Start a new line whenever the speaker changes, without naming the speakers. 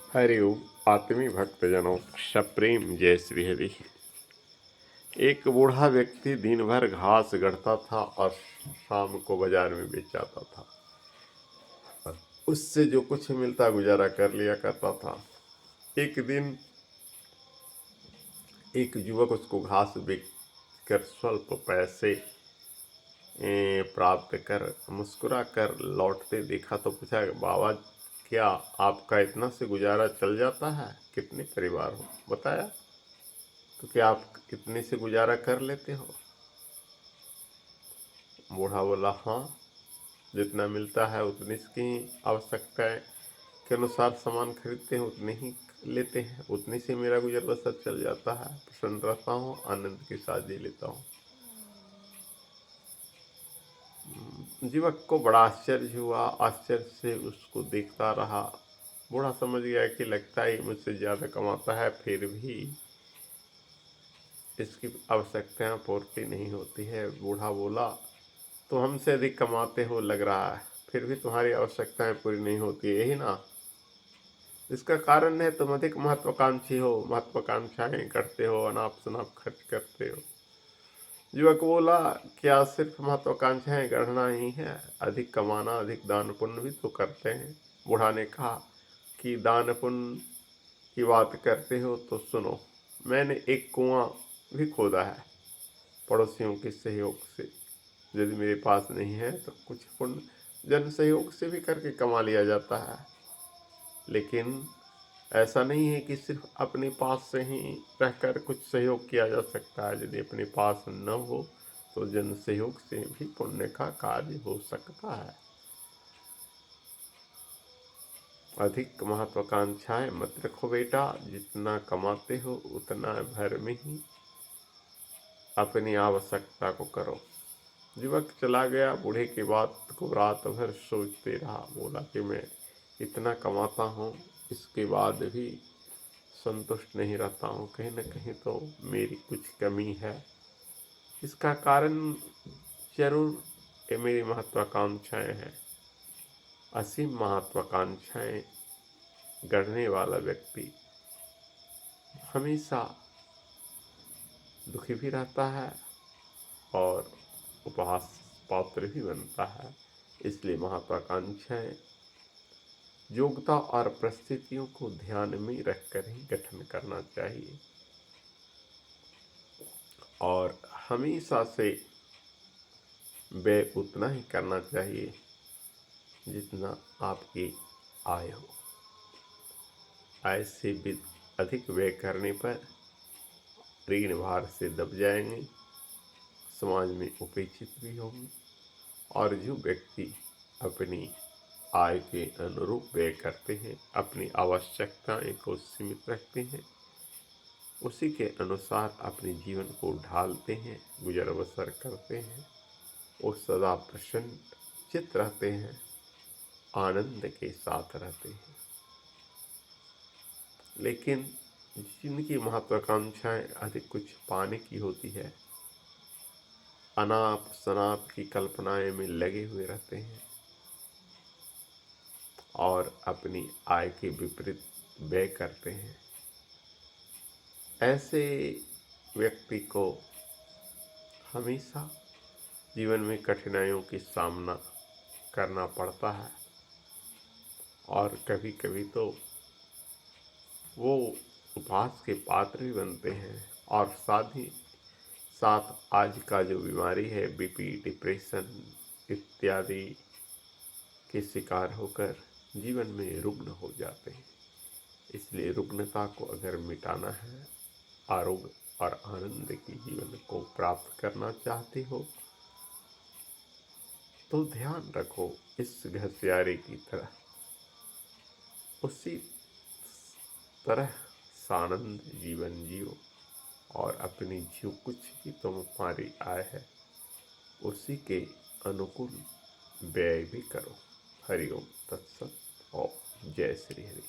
हरिओम। आत्मी भक्तजनों, सप्रेम जय श्री हरि। एक बूढ़ा व्यक्ति दिन भर घास गढ़ता था और शाम को बाजार में बेच आता था। उससे जो कुछ मिलता गुजारा कर लिया करता था। एक दिन एक युवक उसको घास बेचकर स्वल्प पैसे प्राप्त कर मुस्कुरा कर लौटते देखा तो पूछा, बाबा क्या आपका इतना से गुजारा चल जाता है? कितने परिवार हो? बताया तो क्या आप इतने से गुजारा कर लेते हो? बूढ़ा बोला, हाँ, जितना मिलता है उतनी की आवश्यकताएं के अनुसार सामान खरीदते हैं, उतने ही लेते हैं, उतनी से मेरा गुजर बसर चल जाता है। प्रसन्न रहता हूँ, आनंद के साथ जी लेता हूँ। युवक को बड़ा आश्चर्य हुआ। आश्चर्य से उसको देखता रहा। बूढ़ा समझ गया कि लगता ही मुझसे ज्यादा कमाता है, फिर भी इसकी आवश्यकताएं पूर्ति नहीं होती है। बूढ़ा बोला, तो हमसे अधिक कमाते हो लग रहा है, फिर भी तुम्हारी आवश्यकताएं पूरी नहीं होती, यही ना? इसका कारण है तुम अधिक महत्वाकांक्षी हो, महत्वाकांक्षाएं करते हो, अनाप शनाप खर्च करते हो। युवक बोला, क्या सिर्फ महत्वाकांक्षाएं गढ़ना ही है? अधिक कमाना, अधिक दान पुण्य भी तो करते हैं। बूढ़ा ने कहा कि दान पुण्य की बात करते हो तो सुनो, मैंने एक कुआं भी खोदा है पड़ोसियों के सहयोग से। यदि मेरे पास नहीं है तो कुछ पुण्य जन सहयोग से भी करके कमा लिया जाता है। लेकिन ऐसा नहीं है कि सिर्फ अपने पास से ही रहकर कुछ सहयोग किया जा सकता है। यदि अपने पास न हो तो जन सहयोग से भी पुण्य का कार्य हो सकता है। अधिक महत्वाकांक्षाएं मत रखो बेटा, जितना कमाते हो उतना भर में ही अपनी आवश्यकता को करो। युवक चला गया। बूढ़े की बात को रात भर सोचते रहा। बोला कि मैं इतना कमाता हूँ, इसके बाद भी संतुष्ट नहीं रहता हूँ। कहीं न कहीं तो मेरी कुछ कमी है। इसका कारण जरूर ये मेरी महत्वाकांक्षाएं हैं। असीम महत्वाकांक्षाएं गढ़ने वाला व्यक्ति हमेशा दुखी भी रहता है और उपहास पात्र भी बनता है। इसलिए महत्वाकांक्षाएं योग्यता और परिस्थितियों को ध्यान में रखकर ही गठन करना चाहिए और हमेशा से व्यय उतना ही करना चाहिए जितना आपकी आय हो। आय से भी अधिक व्यय करने पर ऋण भार से दब जाएंगे, समाज में उपेक्षित भी होंगे। और जो व्यक्ति अपनी आय के अनुरूप व्यय करते हैं, अपनी आवश्यकताएं को सीमित रखते हैं, उसी के अनुसार अपने जीवन को ढालते हैं, गुजर बसर करते हैं, वो सदा प्रसन्न चित्त रहते हैं, आनंद के साथ रहते हैं। लेकिन जिनकी महत्वाकांक्षाएं अधिक कुछ पाने की होती है, अनाप शनाप की कल्पनाएं में लगे हुए रहते हैं और अपनी आय के विपरीत व्यय करते हैं, ऐसे व्यक्ति को हमेशा जीवन में कठिनाइयों की सामना करना पड़ता है और कभी कभी तो वो उपहास के पात्र भी बनते हैं। और साथ ही साथ आज का जो बीमारी है, बीपी, डिप्रेशन इत्यादि के शिकार होकर जीवन में रुग्ण हो जाते हैं। इसलिए रुग्णता को अगर मिटाना है, आरोग्य और आनंद के जीवन को प्राप्त करना चाहते हो तो ध्यान रखो इस घसियारे की तरह, उसी तरह सानंद जीवन जियो और अपनी जो कुछ भी तुम्हारी आय है उसी के अनुकूल व्यय भी करो। हरिओम तत्सत और जय श्री हरि।